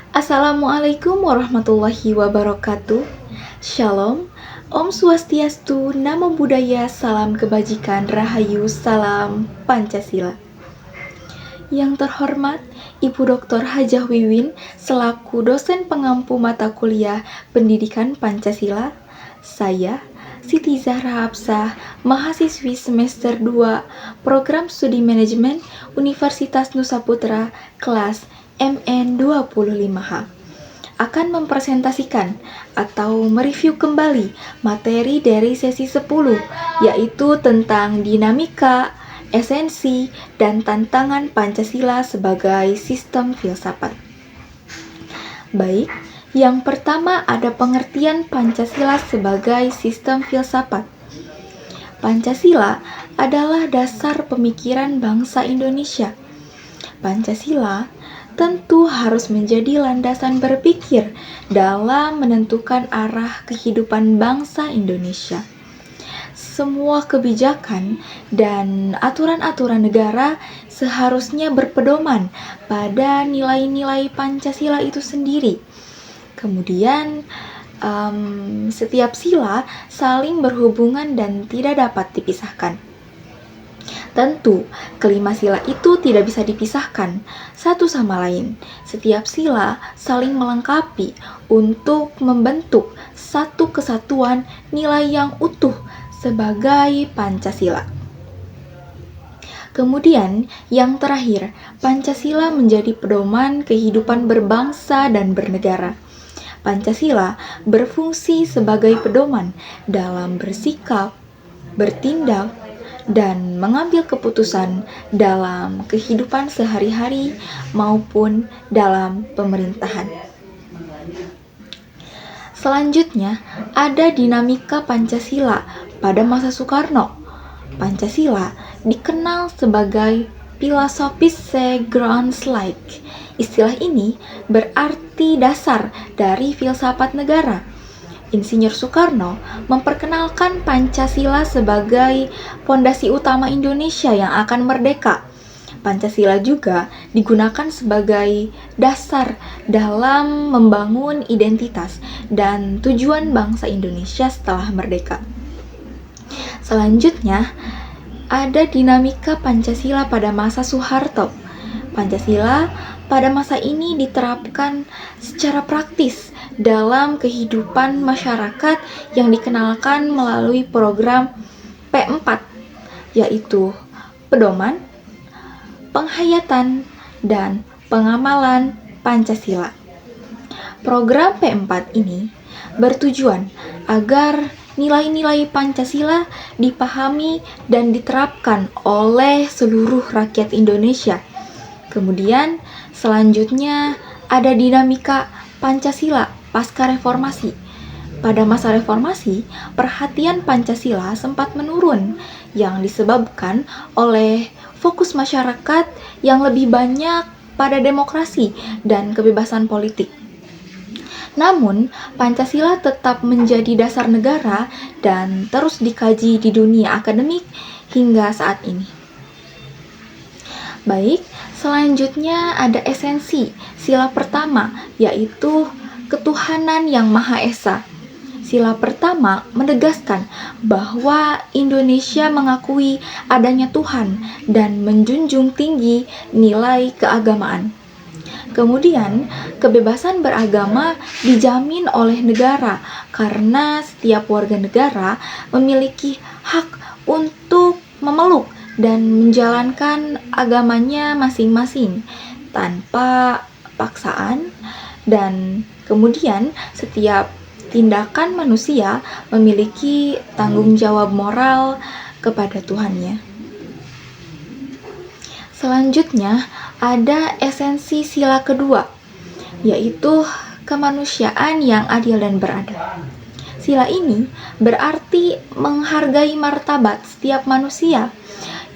Assalamualaikum warahmatullahi wabarakatuh. Shalom, Om Swastiastu, Namo Buddhaya, Salam Kebajikan, Rahayu, Salam Pancasila. Yang terhormat Ibu Dr. Hajah Wiwin selaku dosen pengampu mata kuliah Pendidikan Pancasila, saya Siti Zahra Hapsah, mahasiswi semester 2 Program Studi Manajemen Universitas Nusa Putra, kelas MN 25H, akan mempresentasikan atau mereview kembali materi dari sesi 10, yaitu tentang dinamika, esensi, dan tantangan Pancasila sebagai sistem filsafat. Baik, yang pertama ada pengertian Pancasila sebagai sistem filsafat. Pancasila adalah dasar pemikiran bangsa Indonesia. Pancasila tentu harus menjadi landasan berpikir dalam menentukan arah kehidupan bangsa Indonesia. Semua kebijakan dan aturan-aturan negara seharusnya berpedoman pada nilai-nilai Pancasila itu sendiri. Kemudian, setiap sila saling berhubungan dan tidak dapat dipisahkan. Tentu, kelima sila itu tidak bisa dipisahkan satu sama lain. Setiap sila saling melengkapi untuk membentuk satu kesatuan nilai yang utuh sebagai Pancasila. Kemudian, yang terakhir, Pancasila menjadi pedoman kehidupan berbangsa dan bernegara. Pancasila berfungsi sebagai pedoman dalam bersikap, bertindak, dan mengambil keputusan dalam kehidupan sehari-hari maupun dalam pemerintahan. Selanjutnya, ada dinamika Pancasila pada masa Soekarno. Pancasila dikenal sebagai Philosophische Grundlage. Istilah ini berarti dasar dari filsafat negara. Insinyur Soekarno memperkenalkan Pancasila sebagai fondasi utama Indonesia yang akan merdeka. Pancasila juga digunakan sebagai dasar dalam membangun identitas dan tujuan bangsa Indonesia setelah merdeka. Selanjutnya, ada dinamika Pancasila pada masa Soeharto. Pancasila pada masa ini diterapkan secara praktis dalam kehidupan masyarakat yang dikenalkan melalui program P4, yaitu pedoman, penghayatan, dan pengamalan Pancasila. Program P4 ini bertujuan agar nilai-nilai Pancasila dipahami dan diterapkan oleh seluruh rakyat Indonesia. Kemudian, selanjutnya ada dinamika Pancasila pasca reformasi. Pada masa reformasi, perhatian Pancasila sempat menurun yang disebabkan oleh fokus masyarakat yang lebih banyak pada demokrasi dan kebebasan politik. Namun, Pancasila tetap menjadi dasar negara dan terus dikaji di dunia akademik hingga saat ini. Baik, selanjutnya ada esensi sila pertama, yaitu ketuhanan yang Maha Esa. Sila pertama menegaskan bahwa Indonesia mengakui adanya Tuhan dan menjunjung tinggi nilai keagamaan. Kemudian, kebebasan beragama dijamin oleh negara karena setiap warga negara memiliki hak untuk memeluk dan menjalankan agamanya masing-masing tanpa paksaan, dan kemudian setiap tindakan manusia memiliki tanggung jawab moral kepada Tuhannya. Selanjutnya, ada esensi sila kedua, yaitu kemanusiaan yang adil dan beradab. Sila ini berarti menghargai martabat setiap manusia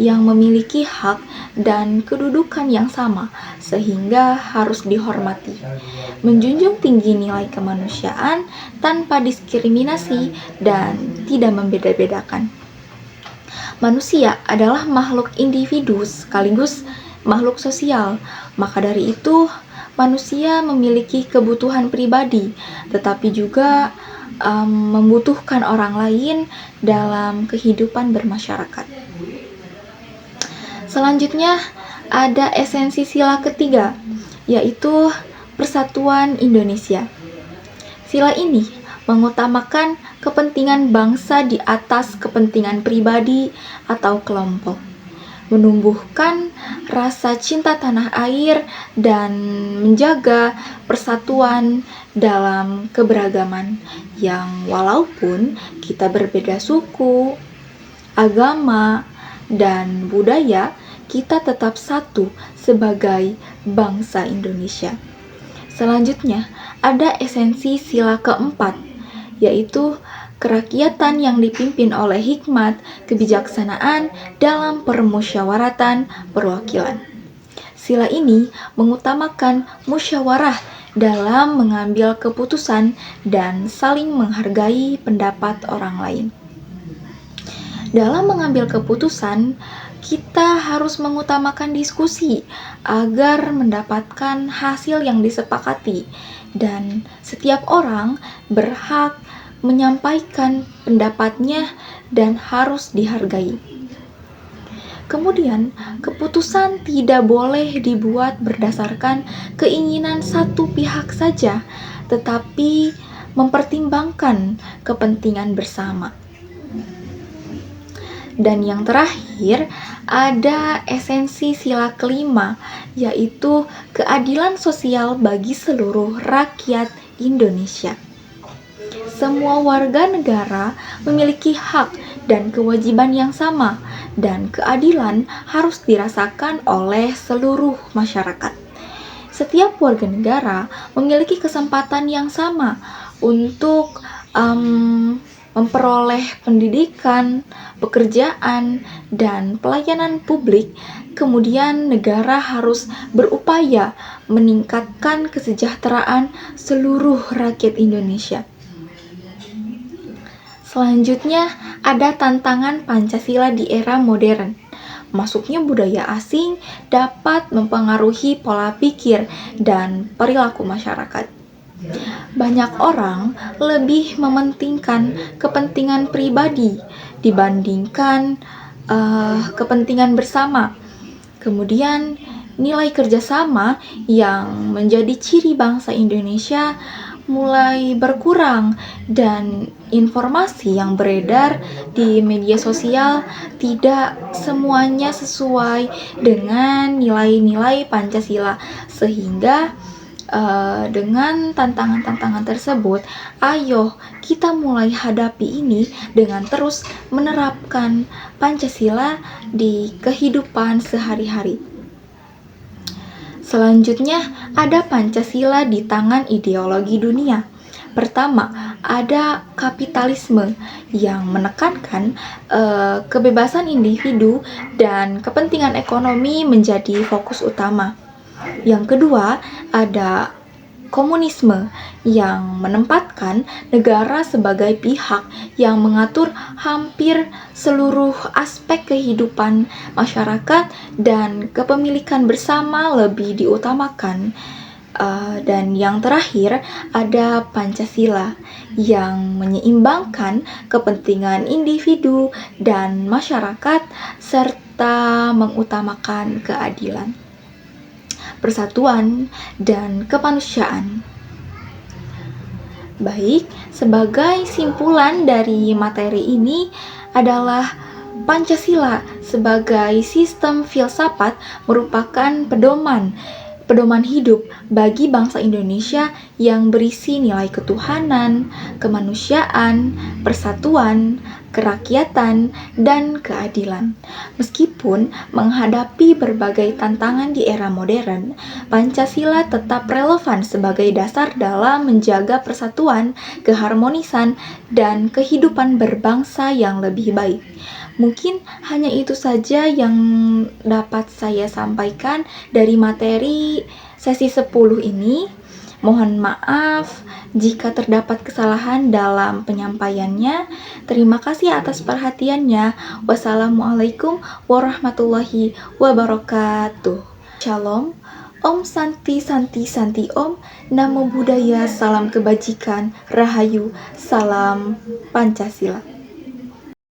yang memiliki hak dan kedudukan yang sama, sehingga harus dihormati. Menjunjung tinggi nilai kemanusiaan tanpa diskriminasi dan tidak membeda-bedakan. Manusia adalah makhluk individu sekaligus makhluk sosial. Maka dari itu, manusia memiliki kebutuhan pribadi, tetapi juga membutuhkan orang lain dalam kehidupan bermasyarakat. Selanjutnya, ada esensi sila ketiga, yaitu Persatuan Indonesia. Sila ini mengutamakan kepentingan bangsa di atas kepentingan pribadi atau kelompok, menumbuhkan rasa cinta tanah air dan menjaga persatuan dalam keberagaman yang walaupun kita berbeda suku, agama, dan budaya, kita tetap satu sebagai bangsa Indonesia. Selanjutnya, ada esensi sila keempat, yaitu kerakyatan yang dipimpin oleh hikmat kebijaksanaan dalam permusyawaratan perwakilan. Sila ini mengutamakan musyawarah dalam mengambil keputusan dan saling menghargai pendapat orang lain. Dalam mengambil keputusan, kita harus mengutamakan diskusi agar mendapatkan hasil yang disepakati, dan setiap orang berhak menyampaikan pendapatnya dan harus dihargai. Kemudian, keputusan tidak boleh dibuat berdasarkan keinginan satu pihak saja, tetapi mempertimbangkan kepentingan bersama. Dan yang terakhir, ada esensi sila kelima, yaitu keadilan sosial bagi seluruh rakyat Indonesia. Semua warga negara memiliki hak dan kewajiban yang sama, dan keadilan harus dirasakan oleh seluruh masyarakat. Setiap warga negara memiliki kesempatan yang sama untuk memperoleh pendidikan, pekerjaan, dan pelayanan publik. Kemudian negara harus berupaya meningkatkan kesejahteraan seluruh rakyat Indonesia. Selanjutnya, ada tantangan Pancasila di era modern. Masuknya budaya asing dapat mempengaruhi pola pikir dan perilaku masyarakat. Banyak orang lebih mementingkan kepentingan pribadi dibandingkan kepentingan bersama. Kemudian, nilai kerjasama yang menjadi ciri bangsa Indonesia mulai berkurang, dan informasi yang beredar di media sosial tidak semuanya sesuai dengan nilai-nilai Pancasila, sehingga dengan tantangan-tantangan tersebut, ayo kita mulai hadapi ini dengan terus menerapkan Pancasila di kehidupan sehari-hari. Selanjutnya, ada Pancasila di tangan ideologi dunia. Pertama, ada kapitalisme yang menekankan kebebasan individu dan kepentingan ekonomi menjadi fokus utama. Yang kedua, ada komunisme yang menempatkan negara sebagai pihak yang mengatur hampir seluruh aspek kehidupan masyarakat dan kepemilikan bersama lebih diutamakan. Dan yang terakhir, ada Pancasila yang menyeimbangkan kepentingan individu dan masyarakat serta mengutamakan keadilan, persatuan, dan kemanusiaan. Baik, sebagai simpulan dari materi ini adalah Pancasila sebagai sistem filsafat merupakan pedoman hidup bagi bangsa Indonesia yang berisi nilai ketuhanan, kemanusiaan, persatuan, kerakyatan, dan keadilan. Meskipun menghadapi berbagai tantangan di era modern, Pancasila tetap relevan sebagai dasar dalam menjaga persatuan, keharmonisan, dan kehidupan berbangsa yang lebih baik. Mungkin hanya itu saja yang dapat saya sampaikan dari materi sesi 10 ini. Mohon maaf jika terdapat kesalahan dalam penyampaiannya. Terima kasih atas perhatiannya. Wassalamualaikum warahmatullahi wabarakatuh. Shalom. Om Santi Santi Santi Om, Namo Buddhaya, salam kebajikan, Rahayu, salam Pancasila.